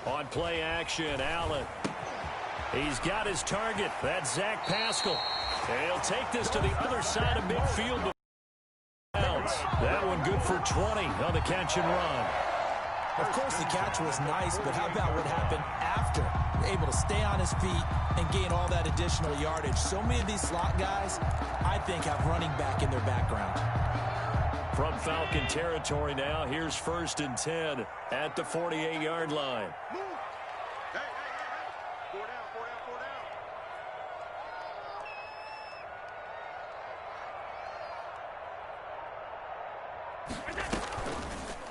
On play action, Allen. He's got his target. That's Zach Pascal. And he'll take this to the other side of midfield. That one good for 20 on the catch and run. Of course, the catch was nice, but how about what happened after? Able to stay on his feet and gain all that additional yardage. So many of these slot guys, I think, have running back in their background. From Falcon territory now, here's 1st and 10 at the 48-yard line.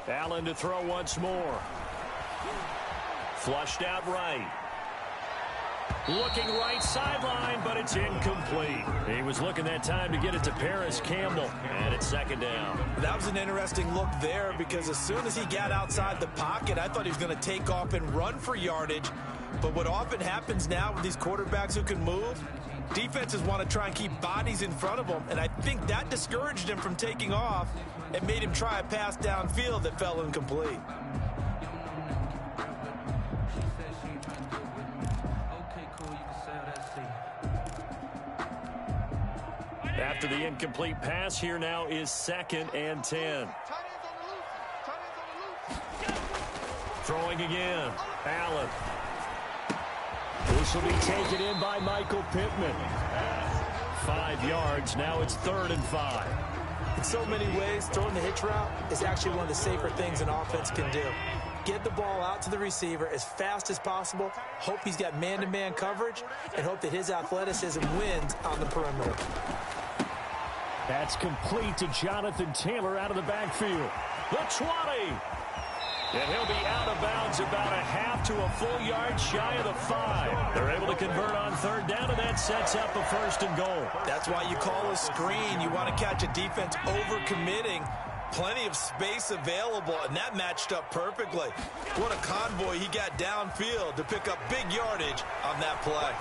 Allen to throw once more. Flushed out right. Looking right sideline, but it's incomplete. He was looking that time to get it to Paris Campbell, and it's 2nd down. That was an interesting look there because as soon as he got outside the pocket, I thought he was going to take off and run for yardage. But what often happens now with these quarterbacks who can move, defenses want to try and keep bodies in front of them, and I think that discouraged him from taking off and made him try a pass downfield that fell incomplete. After the incomplete pass, here now is 2nd and 10. Throwing again. Allen. This will be taken in by Michael Pittman. 5 yards. Now it's 3rd and 5. In so many ways, throwing the hitch route is actually one of the safer things an offense can do. Get the ball out to the receiver as fast as possible, hope he's got man-to-man coverage, and hope that his athleticism wins on the perimeter. That's complete to Jonathan Taylor out of the backfield. The 20. And he'll be out of bounds about a half to a full yard shy of the 5. They're able to convert on 3rd down, and that sets up a 1st and goal. That's why you call a screen. You want to catch a defense over-committing. Plenty of space available, and that matched up perfectly. What a convoy he got downfield to pick up big yardage on that play.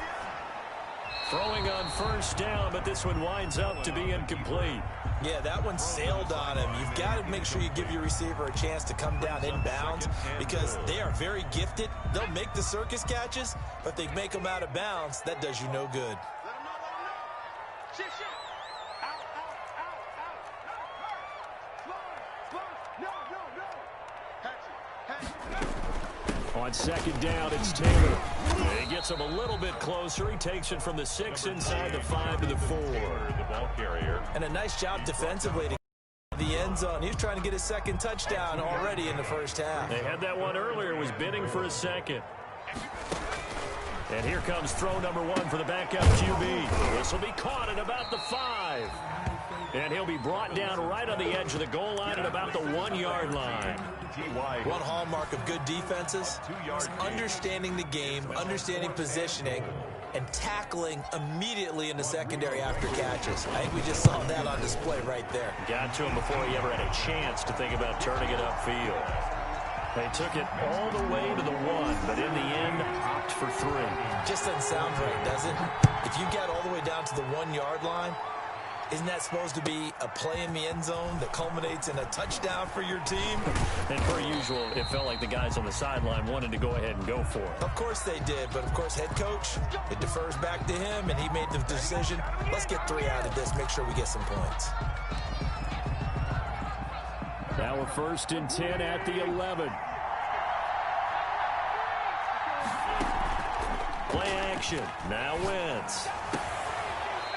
Throwing on 1st down, but this one winds up to be incomplete. Yeah, that one sailed on him. You've got to make sure you give your receiver a chance to come down inbounds because they are very gifted. They'll make the circus catches, but they make them out of bounds. That does you no good. On 2nd down, it's Taylor. He gets him a little bit closer. He takes it from the 6 inside the 5 to the 4. The ball carrier. And a nice job defensively to the end zone. He was trying to get his 2nd touchdown already in the 1st half. They had that one earlier. Was bidding for a 2nd. And here comes throw number 1 for the backup QB. This will be caught at about the 5. And he'll be brought down right on the edge of the goal line at about the 1-yard line. One hallmark of good defenses is understanding the game, understanding positioning, and tackling immediately in the secondary after catches. I think we just saw that on display right there. Got to him before he ever had a chance to think about turning it upfield. They took it all the way to the 1, but in the end, opt for 3. Just doesn't sound right, does it? If you got all the way down to the 1-yard line, isn't that supposed to be a play in the end zone that culminates in a touchdown for your team? And per usual, it felt like the guys on the sideline wanted to go ahead and go for it. Of course they did, but of course head coach, it defers back to him, and he made the decision, let's get 3 out of this, make sure we get some points. Now we're 1st and 10 at the 11. Play action. Now Wentz.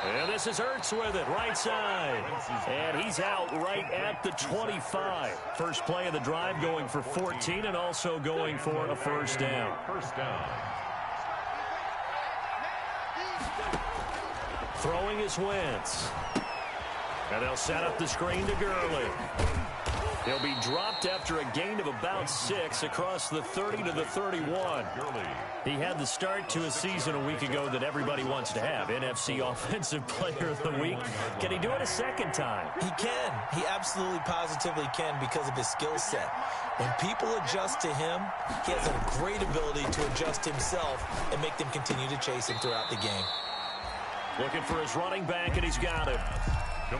And this is Ertz with it, right side. And he's out right at the 25. First play of the drive going for 14 and also going for a 1st down. Throwing is Wentz. And they'll set up the screen to Gurley. He'll be dropped after a gain of about 6 across the 30 to the 31. He had the start to a season a week ago that everybody wants to have. NFC Offensive Player of the Week. Can he do it a 2nd time? He can. He absolutely positively can because of his skill set. When people adjust to him, he has a great ability to adjust himself and make them continue to chase him throughout the game. Looking for his running back, and he's got it.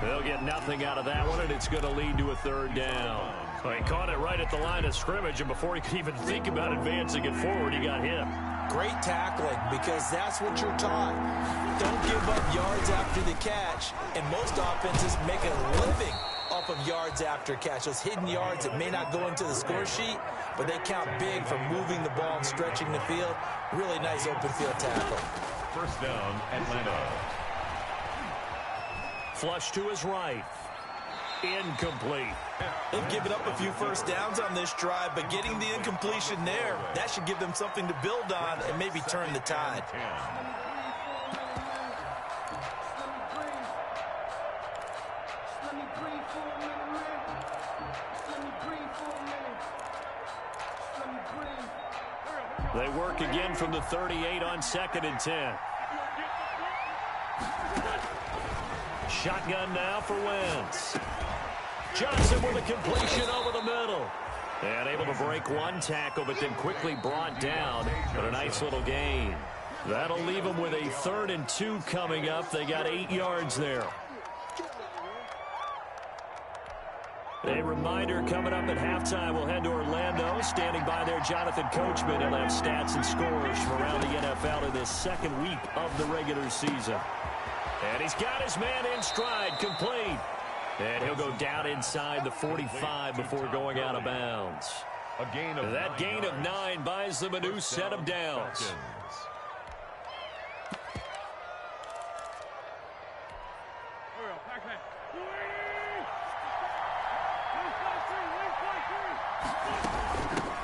They'll get nothing out of that one, and it's going to lead to a 3rd down. Well, he caught it right at the line of scrimmage, and before he could even think about advancing it forward, he got hit. Great tackling, because that's what you're taught. Don't give up yards after the catch, and most offenses make a living off of yards after catch. Those hidden yards that may not go into the score sheet, but they count big for moving the ball and stretching the field. Really nice open field tackle. First down, Atlanta. Flush to his right. Incomplete. They've given up a few first downs on this drive, but getting the incompletion there, that should give them something to build on and maybe turn the tide. They work again from the 38 on 2nd and 10. Shotgun now for Wentz. Johnson with a completion over the middle. And able to break one tackle, but then quickly brought down. But a nice little gain. That'll leave them with a 3rd and 2 coming up. They got 8 yards there. A reminder, coming up at halftime, we'll head to Orlando. Standing by there, Jonathan Coachman. He'll have stats and scores from around the NFL in this 2nd week of the regular season. And he's got his man in stride, complete. And he'll go down inside the 45 before going out of bounds. That gain of 9 buys them a new set of downs.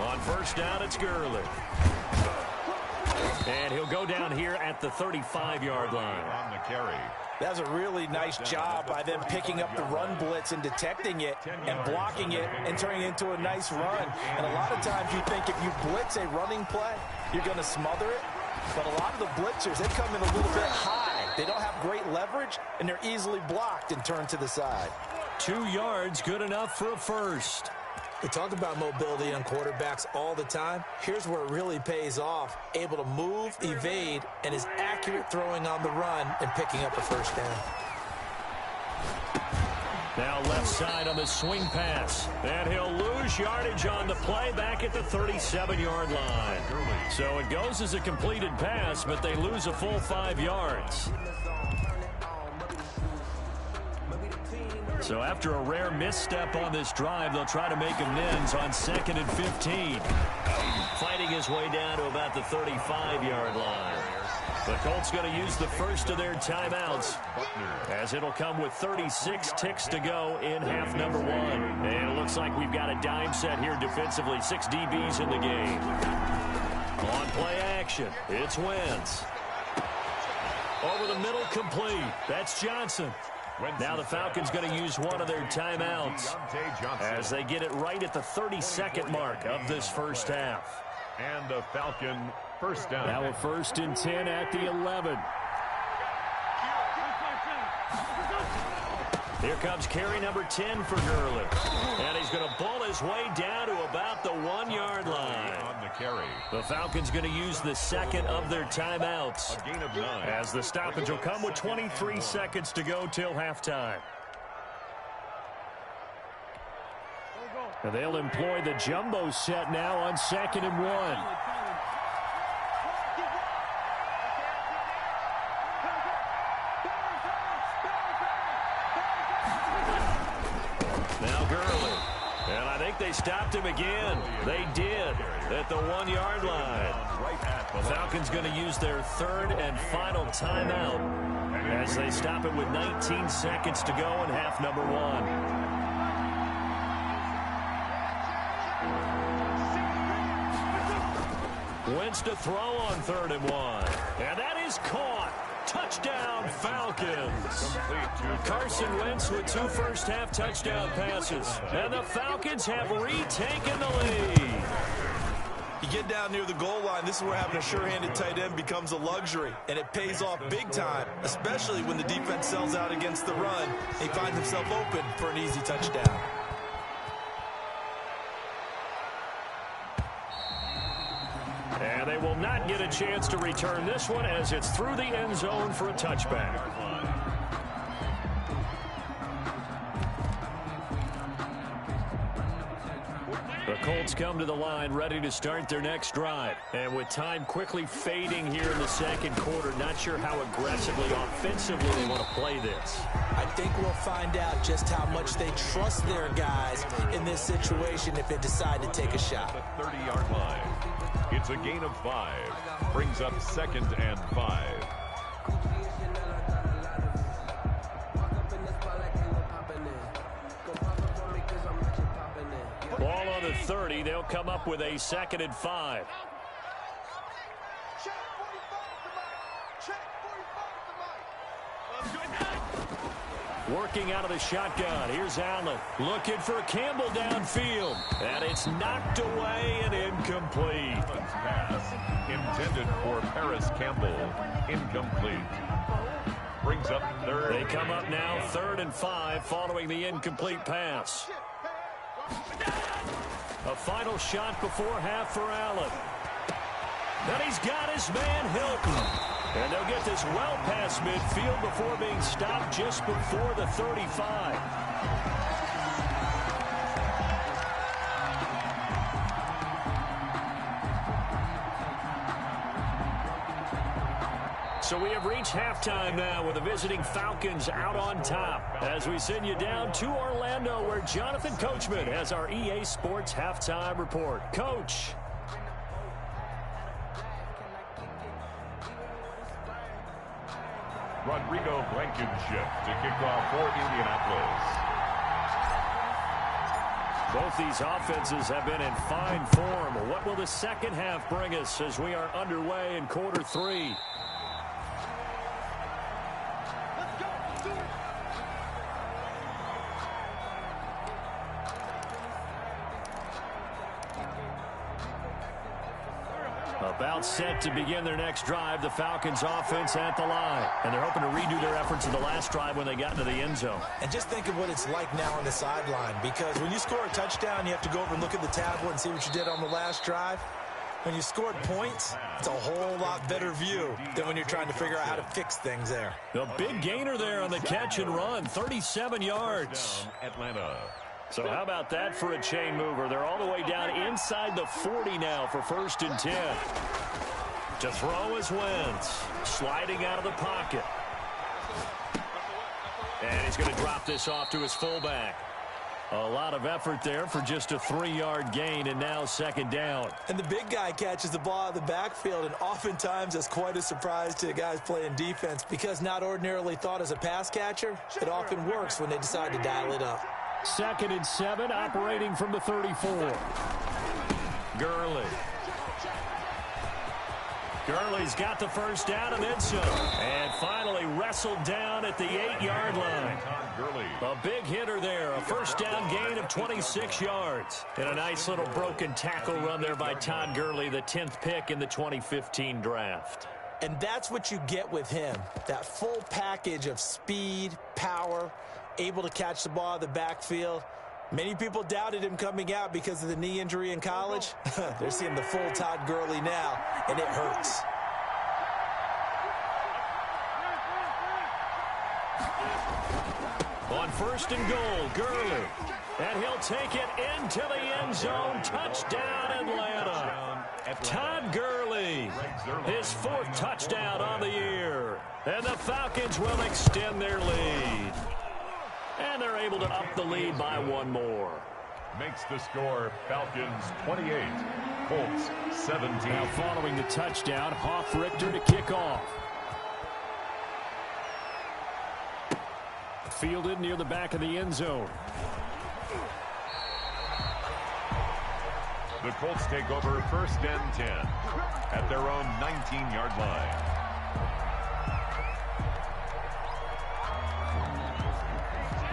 On first down, it's Gurley. And he'll go down here at the 35-yard line. On the carry. That's a really nice job by them picking up the run blitz and detecting it and blocking it and turning it into a nice run. And a lot of times you think if you blitz a running play, you're going to smother it. But a lot of the blitzers, they come in a little bit high. They don't have great leverage, and they're easily blocked and turned to the side. 2 yards, good enough for a first. We talk about mobility on quarterbacks all the time. Here's where it really pays off. Able to move, evade, and is accurate throwing on the run and picking up a first down. Now left side on the swing pass. And he'll lose yardage on the play back at the 37-yard line. So it goes as a completed pass, but they lose a full 5 yards. So after a rare misstep on this drive, they'll try to make amends on 2nd and 15. Fighting his way down to about the 35-yard line. The Colts going to use the first of their timeouts, as it'll come with 36 ticks to go in half number 1. And it looks like we've got a dime set here defensively. 6 DBs in the game. On play action, it's Wentz. Over the middle, complete. That's Johnson. Now the Falcons going to use one of their timeouts as they get it right at the 32nd mark of this first half. And the Falcon first down. Now a 1st and 10 at the 11. Here comes carry number 10 for Gurley. And he's going to pull his way down to about the 1-yard line. On the carry. The Falcons going to use the second of their timeouts. A gain of 9. As the stoppage will come with 23 seconds to go till halftime. And they'll employ the jumbo set now on 2nd and 1. They stopped him again. They did at the 1-yard line. Falcons going to use their 3rd and final timeout as they stop it with 19 seconds to go in half number 1. Wentz to throw on 3rd and 1. And that is caught. Touchdown, Falcons. Carson Wentz with 2 first-half touchdown passes. And the Falcons have retaken the lead. You get down near the goal line, this is where having a sure-handed tight end becomes a luxury. And it pays off big time, especially when the defense sells out against the run. He finds himself open for an easy touchdown. And they will not get a chance to return this one as it's through the end zone for a touchback. Colts come to the line ready to start their next drive. And with time quickly fading here in the second quarter, not sure how aggressively, offensively they want to play this. I think we'll find out just how much they trust their guys in this situation if they decide to take a shot. The 30-yard line. It's a gain of 5. Brings up 2nd and 5. Ball on the 30. They'll come up with a 2nd and 5. Working out of the shotgun. Here's Allen. Looking for Campbell downfield. And it's knocked away and incomplete. Pass intended for Paris Campbell. Incomplete. Brings up 3rd. They come up now 3rd and 5 following the incomplete pass. A final shot before half for Allen. Then he's got his man Hilton. And they'll get this well past midfield before being stopped just before the 35. So we have reached halftime now with the visiting Falcons out on top as we send you down to Orlando where Jonathan Coachman has our EA Sports halftime report. Coach. Rodrigo Blankenship to kick off for Indianapolis. Both these offenses have been in fine form. What will the second half bring us as we are underway in quarter 3? About set to begin their next drive, the Falcons offense at the line. And they're hoping to redo their efforts in the last drive when they got into the end zone. And just think of what it's like now on the sideline, because when you score a touchdown, you have to go over and look at the tablet and see what you did on the last drive. When you scored points, it's a whole lot better view than when you're trying to figure out how to fix things there. The big gainer there on the catch and run, 37 yards. Atlanta. So how about that for a chain mover? They're all the way down inside the 40 now for 1st and 10. To throw is Wentz. Sliding out of the pocket. And he's going to drop this off to his fullback. A lot of effort there for just a 3-yard gain, and now 2nd down. And the big guy catches the ball out of the backfield, and oftentimes that's quite a surprise to the guys playing defense because not ordinarily thought as a pass catcher, it often works when they decide to dial it up. 2nd and 7, operating from the 34. Gurley. Gurley's got the first down and then some. And finally wrestled down at the 8-yard line. A big hitter there. A first down gain of 26 yards. And a nice little broken tackle run there by Todd Gurley, the 10th pick in the 2015 draft. And that's what you get with him. That full package of speed, power, able to catch the ball out of the backfield. Many people doubted him coming out because of the knee injury in college. They're seeing the full Todd Gurley now, and it hurts. On 1st and goal, Gurley. And he'll take it into the end zone. Touchdown, Atlanta. Todd Gurley, his 4th touchdown on the year. And the Falcons will extend their lead. And they're able to up the lead by 1 more. Makes the score Falcons 28, Colts 17. Now following the touchdown, Hoff-Richter to kick off. Fielded near the back of the end zone. The Colts take over 1st and 10 at their own 19-yard line.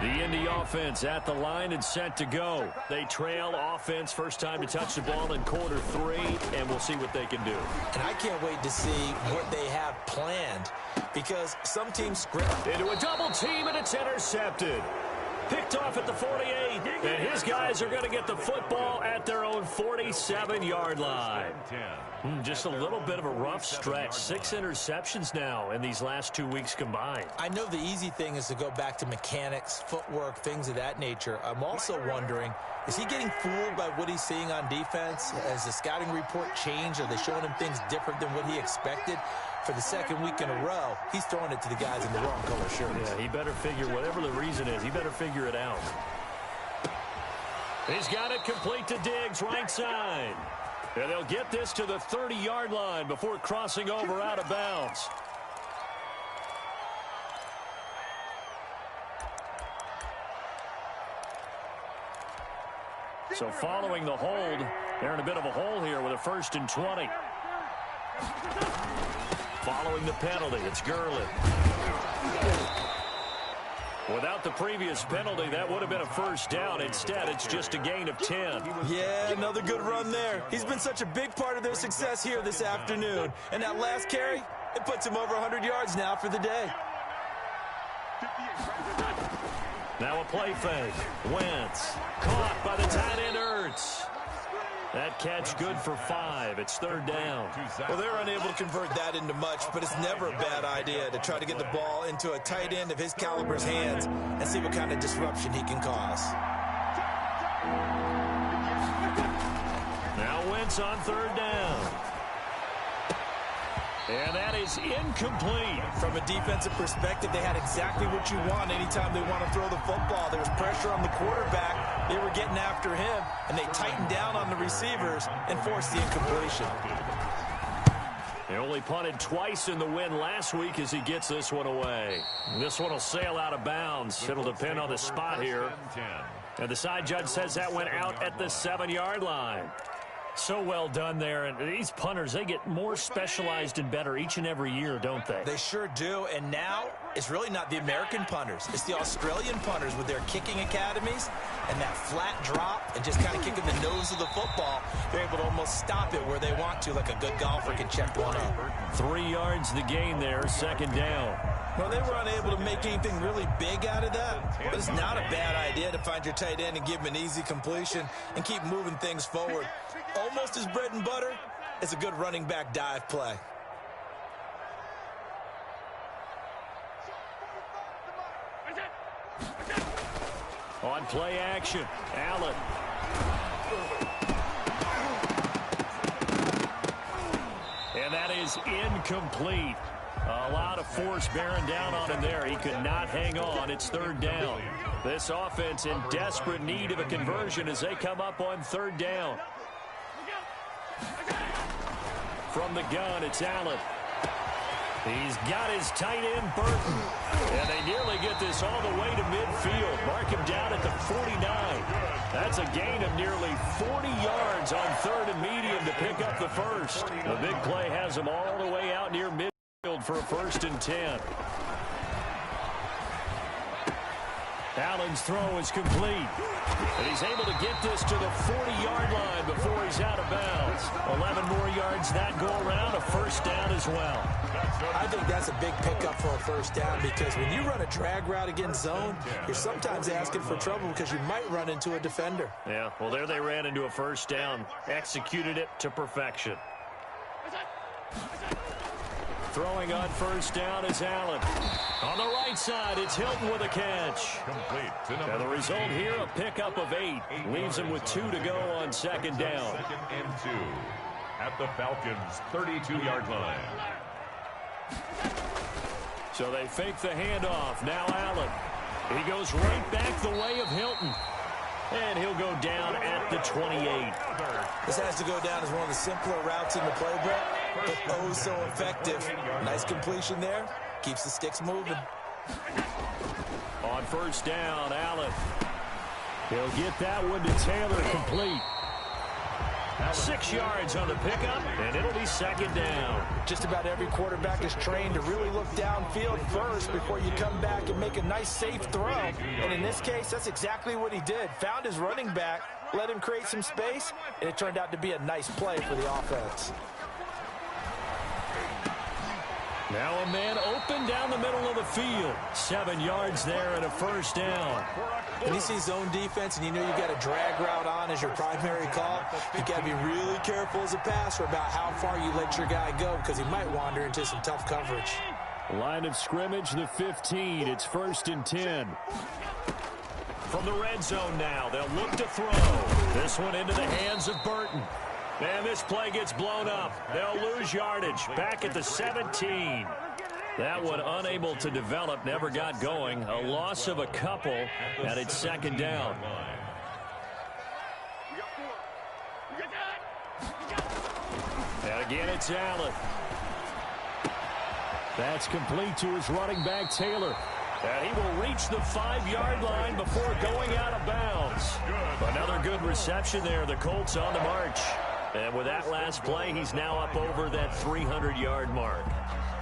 The Indy offense at the line and set to go. They trail offense, first time to touch the ball in quarter 3, and we'll see what they can do. And I can't wait to see what they have planned because some teams script. Into a double team, and it's intercepted. Picked off at the 48. And his guys are going to get the football at their own 47-yard line. Just a little bit of a rough stretch. 6 interceptions now in these last 2 weeks combined. I know the easy thing is to go back to mechanics, footwork, things of that nature. I'm also wondering, is he getting fooled by what he's seeing on defense? Has the scouting report changed? Are they showing him things different than what he expected? For the second week in a row, he's throwing it to the guys in the wrong color shirts. Yeah, he better figure, whatever the reason is, he better figure it out. He's got it complete to Diggs, right side. And they'll get this to the 30-yard line before crossing over out of bounds. So following the hold, they're in a bit of a hole here with a 1st and 20. Following the penalty, it's Gurley. Without the previous penalty, that would have been a 1st down. Instead, it's just a gain of 10. Yeah, another good run there. He's been such a big part of their success here this afternoon. And that last carry, it puts him over 100 yards now for the day. Now a play fake. Wentz caught by the tight end Ertz. That catch good for 5. It's 3rd down. Well, they're unable to convert that into much, but it's never a bad idea to try to get the ball into a tight end of his caliber's hands and see what kind of disruption he can cause. Now Wentz on 3rd down. And that is incomplete. From a defensive perspective, they had exactly what you want anytime they want to throw the football. There was pressure on the quarterback. They were getting after him, and they tightened down on the receivers and forced the incompletion. He only punted twice in the win last week as he gets this one away. This one will sail out of bounds. It'll depend on the spot here. And the side judge says that went out at the 7-yard line. So well done there. And these punters, they get more specialized and better each and every year, don't they? They sure do. And now it's really not the American punters. It's the Australian punters with their kicking academies and that flat drop and just kind of kicking the nose of the football. They're able to almost stop it where they want to, like a good golfer can check one up. 3 yards the gain there, 2nd down. Well, they were unable to make anything really big out of that, but it's not a bad idea to find your tight end and give him an easy completion and keep moving things forward. Almost as bread and butter as a good running back dive play. On play action, Allen. And that is incomplete. A lot of force bearing down on him there. He could not hang on. It's 3rd down. This offense in desperate need of a conversion as they come up on 3rd down. From the gun, it's Allen. He's got his tight end, Burton. And they nearly get this all the way to midfield. Mark him down at the 49. That's a gain of nearly 40 yards on 3rd and medium to pick up the 1st. The big play has him all the way out near midfield for a 1st and 10. Allen's throw is complete. And he's able to get this to the 40-yard line before he's out of bounds. 11 more yards that go around, a 1st down as well. I think that's a big pickup for a 1st down because when you run a drag route against zone, you're sometimes asking for trouble because you might run into a defender. Yeah, well, there they ran into a 1st down. Executed it to perfection. Throwing on 1st down is Allen. On the right side, it's Hilton with a catch. And the result here, a pickup of 8. Leaves him with 2 to go on 2nd down. 2nd and 2 at the Falcons' 32-yard line. So they fake the handoff. Now Allen. He goes right back the way of Hilton. And he'll go down at the 28. This has to go down as one of the simpler routes in the playbook, but oh so effective. Nice completion there. Keeps the sticks moving. On 1st down, Allen. He'll get that one to Taylor complete. 6 yards on the pickup, and it'll be 2nd down. Just about every quarterback is trained to really look downfield first before you come back and make a nice, safe throw. And in this case, that's exactly what he did. Found his running back, let him create some space, and it turned out to be a nice play for the offense. Now a man open down the middle of the field. 7 yards there and a 1st down. When you see zone defense and you know you got a drag route on as your primary call, you got to be really careful as a passer about how far you let your guy go because he might wander into some tough coverage. Line of scrimmage, the 15. It's 1st and 10. From the red zone now, they'll look to throw. This one into the hands of Burton. And this play gets blown up. They'll lose yardage. Back at the 17. That one unable to develop, never got going. A loss of a couple, and it's 2nd down. And again, it's Allen. That's complete to his running back, Taylor. And he will reach the 5-yard line before going out of bounds. Another good reception there. The Colts on the march. And with that last play, he's now up over that 300-yard mark.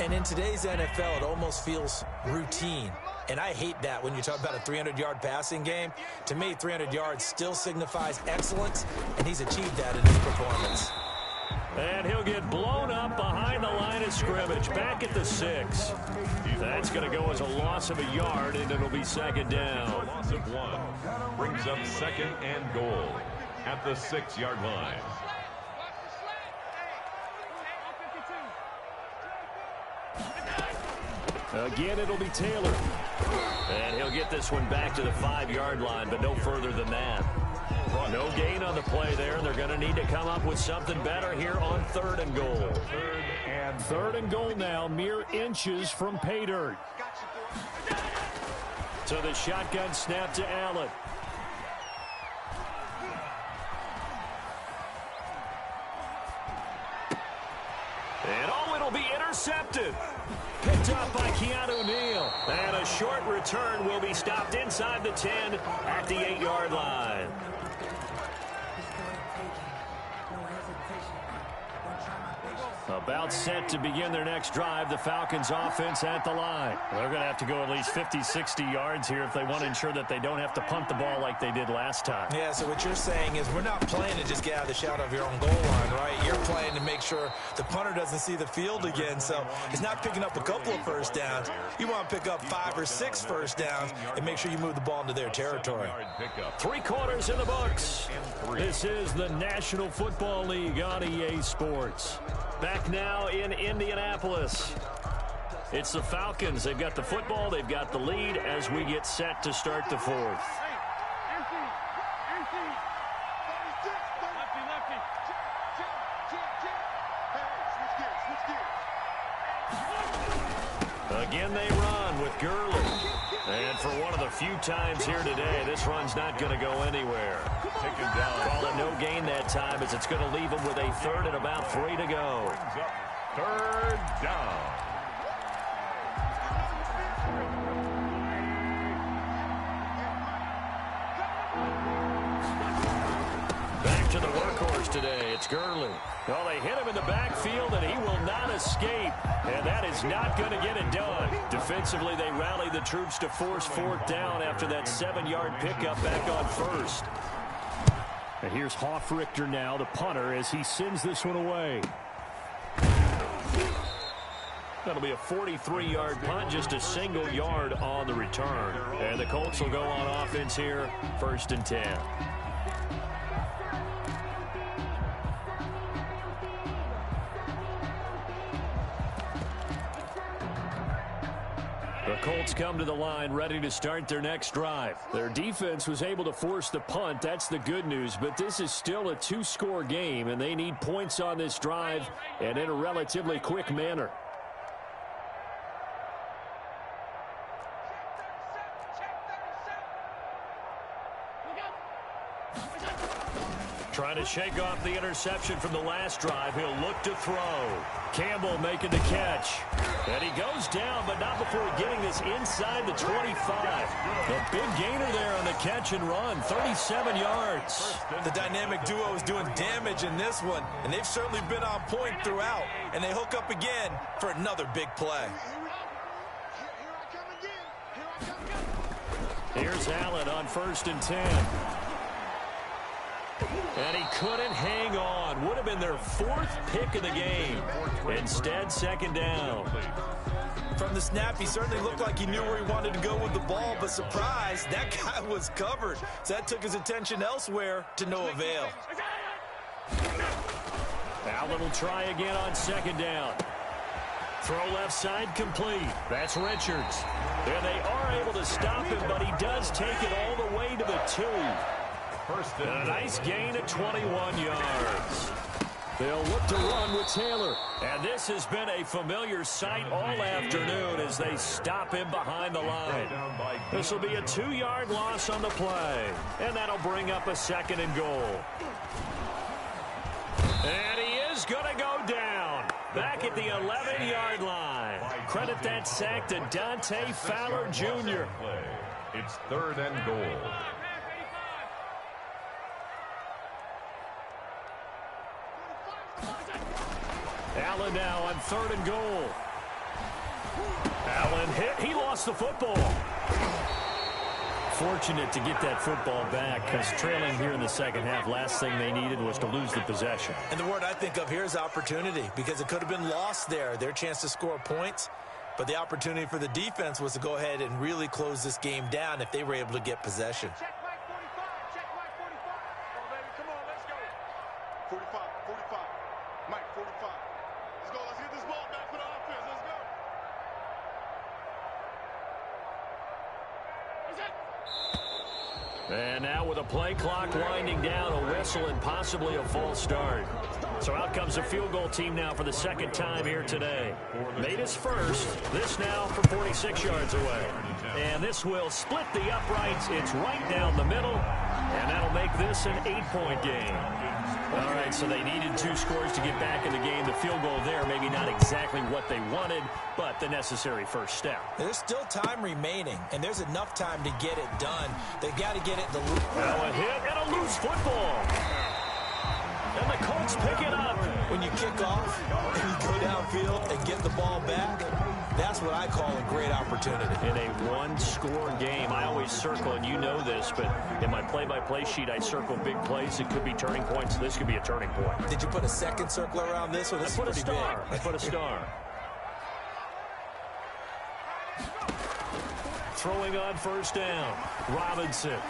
And in today's NFL, it almost feels routine. And I hate that when you talk about a 300-yard passing game. To me, 300 yards still signifies excellence, and he's achieved that in his performance. And he'll get blown up behind the line of scrimmage, back at the 6. That's going to go as a loss of a yard, and it'll be 2nd down. Loss of 1 brings up 2nd and goal at the 6-yard line. Again, it'll be Taylor. And he'll get this one back to the 5-yard line, but no further than that. No gain on the play there, and they're going to need to come up with something better here on 3rd and goal. 3rd and goal now, mere inches from pay dirt. To the shotgun snap to Allen. And oh, it'll be intercepted. Picked up by Keanu Neal. And a short return will be stopped inside the 10 at the 8-yard line. About set to begin their next drive. The Falcons offense at the line. They're going to have to go at least 50, 60 yards here if they want to ensure that they don't have to punt the ball like they did last time. Yeah, so what you're saying is we're not playing to just get out of the shadow of your own goal line, right? You're playing to make sure the punter doesn't see the field again. So he's not picking up a couple of first downs. You want to pick up 5 or 6 first downs and make sure you move the ball into their territory. 3 quarters in the books. This is the National Football League on EA Sports. Back now in Indianapolis. It's the Falcons. They've got the football. They've got the lead as we get set to start the 4th. Again, they run with Gurley. And for one of the few times here today, this run's not going to go anywhere. Taken down. Calling no gain that time as it's going to leave them with a 3rd and about 3 to go. 3rd down. Back to the workhorse today. It's Gurley. Well, they hit him in the backfield, and he will not escape. And that is not going to get it done. Defensively, they rally the troops to force 4th down after that 7-yard pickup back on 1st. And here's Hoffrichter now, the punter, as he sends this one away. That'll be a 43-yard punt, just a single yard on the return. And the Colts will go on offense here, 1st and 10. The Colts come to the line ready to start their next drive. Their defense was able to force the punt. That's the good news. But this is still a 2-score game, and they need points on this drive and in a relatively quick manner. Trying to shake off the interception from the last drive. He'll look to throw. Campbell making the catch. And he goes down, but not before getting this inside the 25. A big gainer there on the catch and run. 37 yards. The dynamic duo is doing damage in this one, and they've certainly been on point throughout. And they hook up again for another big play. Here's Allen on 1st and 10. And he couldn't hang on. Would have been their 4th pick of the game. Instead, 2nd down. From the snap, he certainly looked like he knew where he wanted to go with the ball, but surprise, that guy was covered. So that took his attention elsewhere to no avail. Allen will try again on second down. Throw left side complete. That's Richards. And they are able to stop him, but he does take it all the way to the 2. And a nice gain of 21 yards. They'll look to run with Taylor. And this has been a familiar sight all afternoon as they stop him behind the line. This will be a 2-yard loss on the play. And that'll bring up a 2nd and goal. And he is going to go down. Back at the 11-yard line. Credit that sack to Dante Fowler Jr. It's 3rd and goal. Allen now on 3rd and goal. Allen hit. He lost the football. Fortunate to get that football back because trailing here in the second half, last thing they needed was to lose the possession. And the word I think of here is opportunity, because it could have been lost there, their chance to score points. But the opportunity for the defense was to go ahead and really close this game down if they were able to get possession. Check Mike 45. Check Mike 45. Oh, baby, come on, let's go. 45, 45. Mike 45. Let's go. Let's get this ball back for the offense. Let's go. And now with a play clock winding down, a whistle and possibly a false start. So out comes a field goal team now for the 2nd time here today. Made his first. This now from 46 yards away. And this will split the uprights. It's right down the middle. And that'll make this an 8-point game. All right, so they needed 2 scores to get back in the game. The field goal there, maybe not exactly what they wanted, but the necessary first step. There's still time remaining, and there's enough time to get it done. They've got to get it to loose. Now a hit and a loose football. And the Colts pick it up. When you kick off and you go downfield and get the ball back, that's what I call a great opportunity. In a 1-score game, I always circle, and you know this, but in my play-by-play sheet, I circle big plays. It could be turning points. This could be a turning point. Did you put a second circle around this one? This I put a is pretty star. big. I put a star. Throwing on first down. Robinson.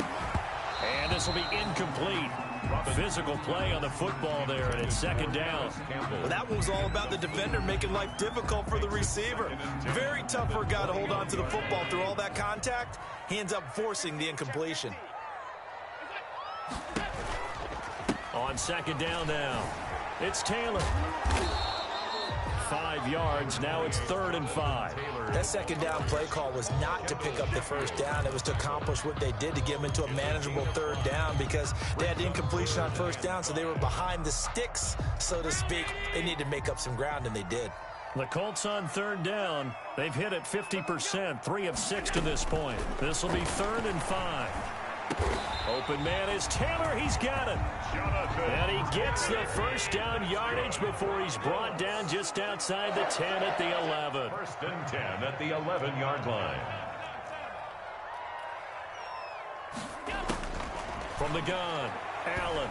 And this will be incomplete. Physical play on the football there, and it's 2nd down. Well, that one was all about the defender making life difficult for the receiver. Very tough for a guy to hold on to the football through all that contact. He ends up forcing the incompletion. On 2nd down now, it's Taylor. 5 yards. Now it's 3rd and 5. That 2nd down play call was not to pick up the first down. It was to accomplish what they did to get them into a manageable 3rd down, because they had incompletion on first down, so they were behind the sticks, so to speak. They needed to make up some ground, and they did. The Colts on 3rd down. They've hit it 50%, 3 of 6 to this point. This will be 3rd and 5. Open man is Taylor. He's got it. And he gets the first down yardage before he's brought down just outside the 10 at the 11. 1st and 10 at the 11-yard line. From the gun, Allen.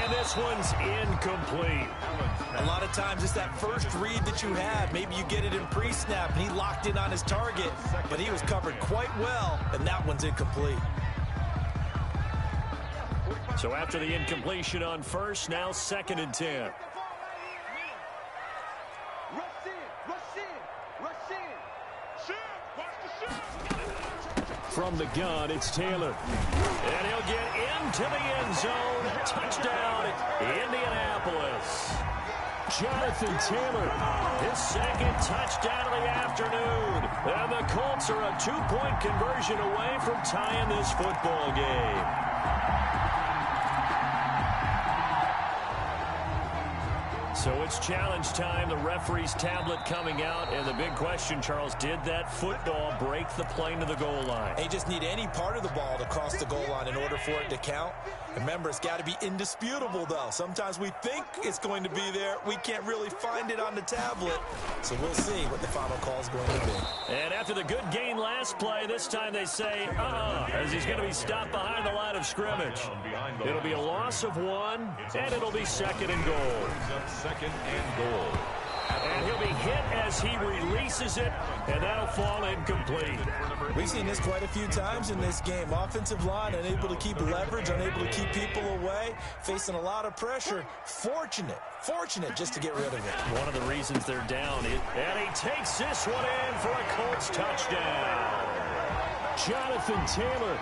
And this one's incomplete. A lot of times it's that first read that you have. Maybe you get it in pre-snap, and he locked in on his target, but he was covered quite well, and that one's incomplete. So after the incompletion on first, now 2nd and 10. From the gun, it's Taylor. And he'll get into the end zone. Touchdown, Indianapolis. Jonathan Taylor, his 2nd touchdown of the afternoon. And the Colts are a 2-point conversion away from tying this football game. So it's challenge time. The referee's tablet coming out. And the big question, Charles, did that football break the plane to the goal line? They just need any part of the ball to cross the goal line in order for it to count. Remember, it's got to be indisputable, though. Sometimes we think it's going to be there. We can't really find it on the tablet. So we'll see what the final call is going to be. And after the good gain last play, this time they say, as he's going to be stopped behind the line of scrimmage. It'll be a loss of 1, and it'll be 2nd and goal. 2nd and goal. And he'll be hit as he releases it, and that'll fall incomplete. We've seen this quite a few times in this game. Offensive line unable to keep leverage, unable to keep people away, facing a lot of pressure. Fortunate just to get rid of it. One of the reasons they're down, and he takes this one in for a Colts touchdown. Jonathan Taylor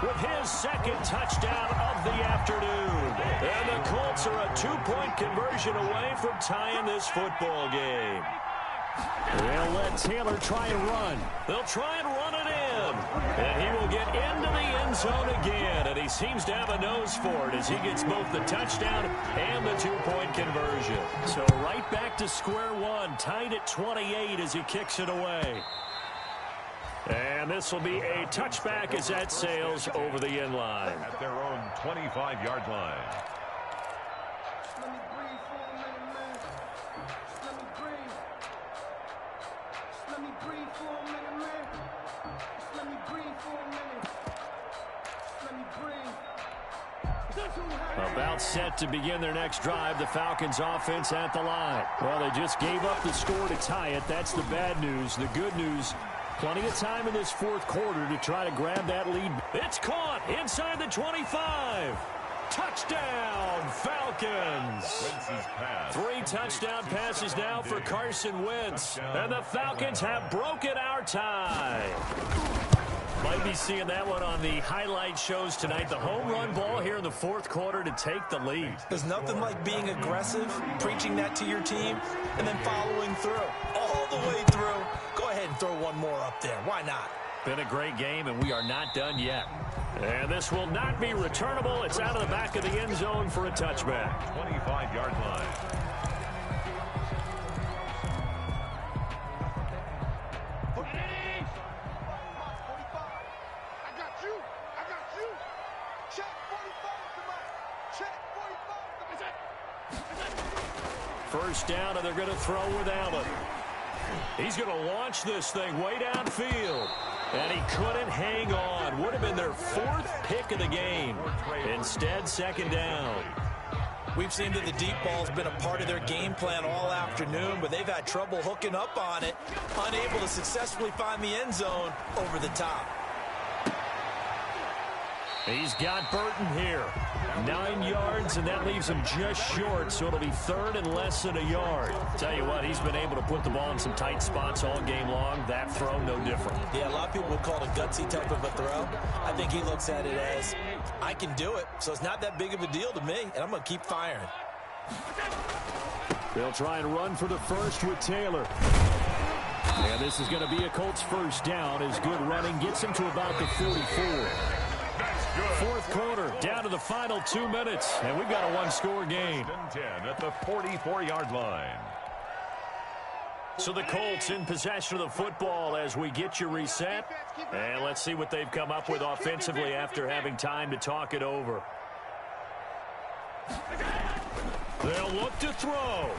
with his second touchdown of the afternoon. And the Colts are a 2-point conversion away from tying this football game. They'll let Taylor try and run. They'll try and run it in. And he will get into the end zone again. And he seems to have a nose for it as he gets both the touchdown and the 2-point conversion. So right back to square one, tied at 28 as he kicks it away. And this will be a touchback as that sails over the end line. At their own 25-yard line. Let me breathe for a minute, man. Let me breathe. Let me breathe for a minute, man. Let me breathe for a minute. Let me breathe. About set to begin their next drive, the Falcons offense at the line. Well, they just gave up the score to tie it. That's the bad news. The good news, plenty of time in this fourth quarter to try to grab that lead. It's caught inside the 25. Touchdown, Falcons. 3 touchdown passes now for Carson Wentz. And the Falcons have broken our tie. Might be seeing that one on the highlight shows tonight. The home run ball here in the fourth quarter to take the lead. There's nothing like being aggressive, preaching that to your team, and then following through. All the way through. Go ahead and throw one more up there. Why not? Been a great game, and we are not done yet. And this will not be returnable. It's out of the back of the end zone for a touchback. 25-yard line. First down, and they're going to throw with Allen. He's going to launch this thing way downfield. And he couldn't hang on. Would have been their 4th pick of the game. Instead, second down. We've seen that the deep ball's been a part of their game plan all afternoon, but they've had trouble hooking up on it, unable to successfully find the end zone over the top. He's got Burton here. 9 yards, and that leaves him just short, so it'll be 3rd and less than a yard. Tell you what, he's been able to put the ball in some tight spots all game long. That throw, no different. Yeah, a lot of people would call it a gutsy type of a throw. I think he looks at it as, I can do it, so it's not that big of a deal to me, and I'm going to keep firing. They'll try and run for the first with Taylor. And this is going to be a Colts first down as good running gets him to about the 44. Fourth quarter, down to the final 2 minutes, and we've got a one-score game. 10 at the 44-yard line. So the Colts in possession of the football as we get you reset. And let's see what they've come up with offensively after having time to talk it over. They'll look to throw.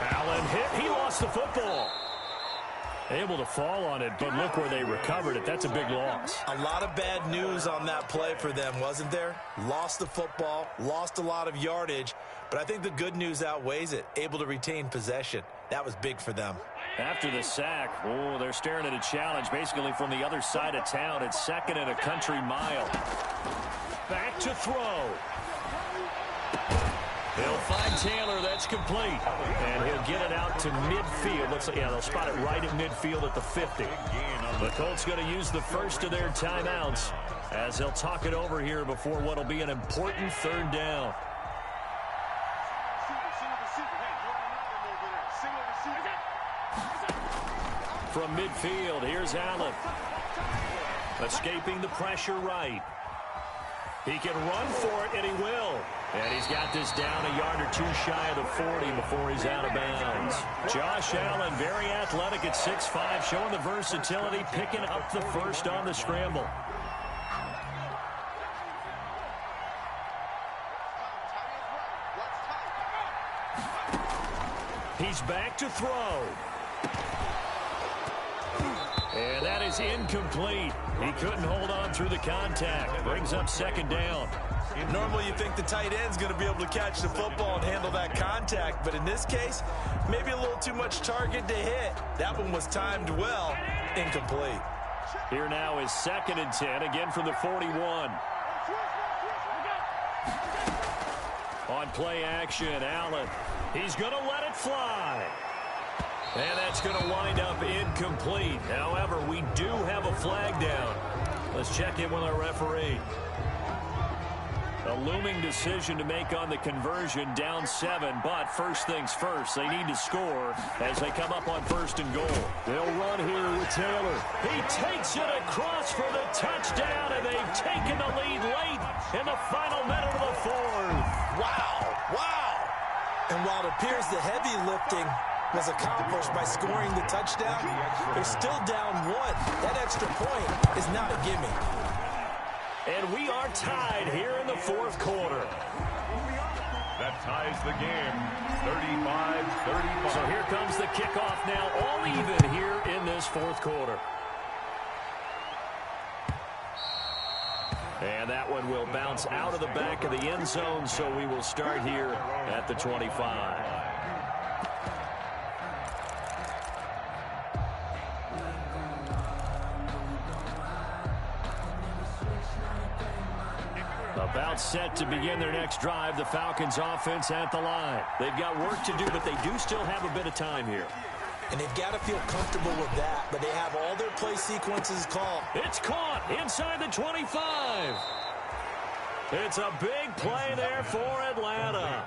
Allen hit. He lost the football. Able to fall on it, but look where they recovered it. That's a big loss. A lot of bad news on that play for them, wasn't there? Lost the football, lost a lot of yardage, but I think the good news outweighs it. Able to retain possession. That was big for them. After the sack, oh, they're staring at a challenge basically from the other side of town. It's 2nd and a country mile. Back to throw. They'll find Taylor. That's complete. And he'll get it out to midfield. Looks like, yeah, they'll spot it right at midfield at the 50. The Colts going to use the first of their timeouts as they'll talk it over here before what will be an important 3rd down. From midfield, here's Allen. Escaping the pressure right. He can run for it, and he will. And he's got this down a yard or 2 shy of the 40 before he's out of bounds. Josh Allen, very athletic at 6'5", showing the versatility, picking up the first on the scramble. He's back to throw. And that is incomplete. He couldn't hold on through the contact. Brings up second down. Normally you think the tight end's going to be able to catch the football and handle that contact, but in this case, maybe a little too much target to hit. That one was timed well. Incomplete. Here now is 2nd and 10, again from the 41. On play action, Allen. He's going to let it fly. And that's going to wind up incomplete. However, we do have a flag down. Let's check in with our referee. A looming decision to make on the conversion, down 7, but first things first, they need to score as they come up on 1st and goal. They'll run here with Taylor. He takes it across for the touchdown, and they've taken the lead late in the final minute of the 4th. Wow, wow. And while it appears the heavy lifting was accomplished by scoring the touchdown, they're still down 1. That extra point is not a gimme. And we are tied here in the 4th quarter. That ties the game, 35-35. So here comes the kickoff now, all even here in this 4th quarter. And that one will bounce out of the back of the end zone, so we will start here at the 25. About set to begin their next drive, the Falcons offense at the line. They've got work to do, but they do still have a bit of time here. And they've got to feel comfortable with that, but they have all their play sequences called. It's caught inside the 25. It's a big play there for Atlanta.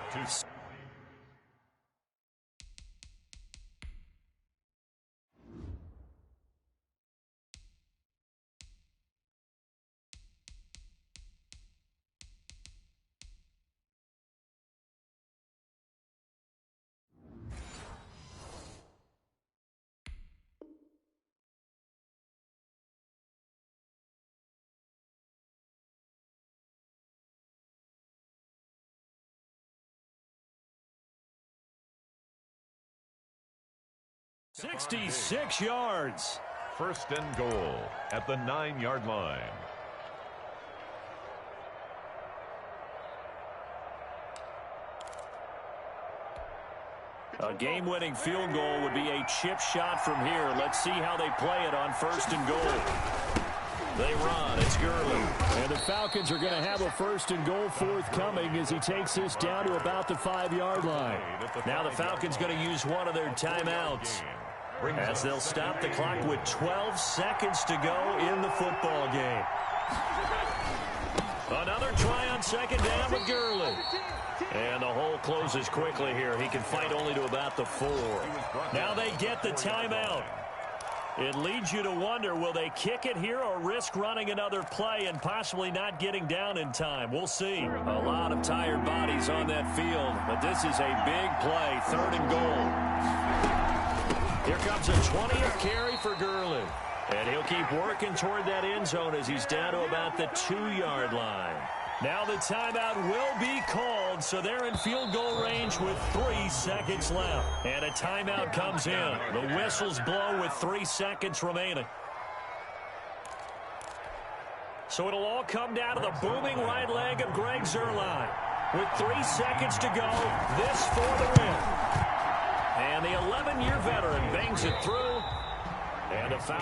.66 yards. 1st and goal at the 9-yard line. A game-winning field goal would be a chip shot from here. Let's see how they play it on 1st and goal. They run. It's Gurley. And the Falcons are going to have a 1st and goal forthcoming as he takes this down to about the 5-yard line. Now the Falcons going to use one of their timeouts as they'll stop the clock with 12 seconds to go in the football game. Another try on 2nd down with Gurley. And the hole closes quickly here. He can fight only to about the 4. Now they get the timeout. It leads you to wonder, will they kick it here or risk running another play and possibly not getting down in time? We'll see. A lot of tired bodies on that field, but this is a big play, 3rd and goal. Here comes a 20th carry for Gurley. And he'll keep working toward that end zone as he's down to about the 2-yard line. Now the timeout will be called, so they're in field goal range with 3 seconds left. And a timeout comes in. The whistles blow with 3 seconds remaining. So it'll all come down to the booming right leg of Greg Zuerlein. With 3 seconds to go, this for the win. And the 11-year veteran bangs it through. And a foul.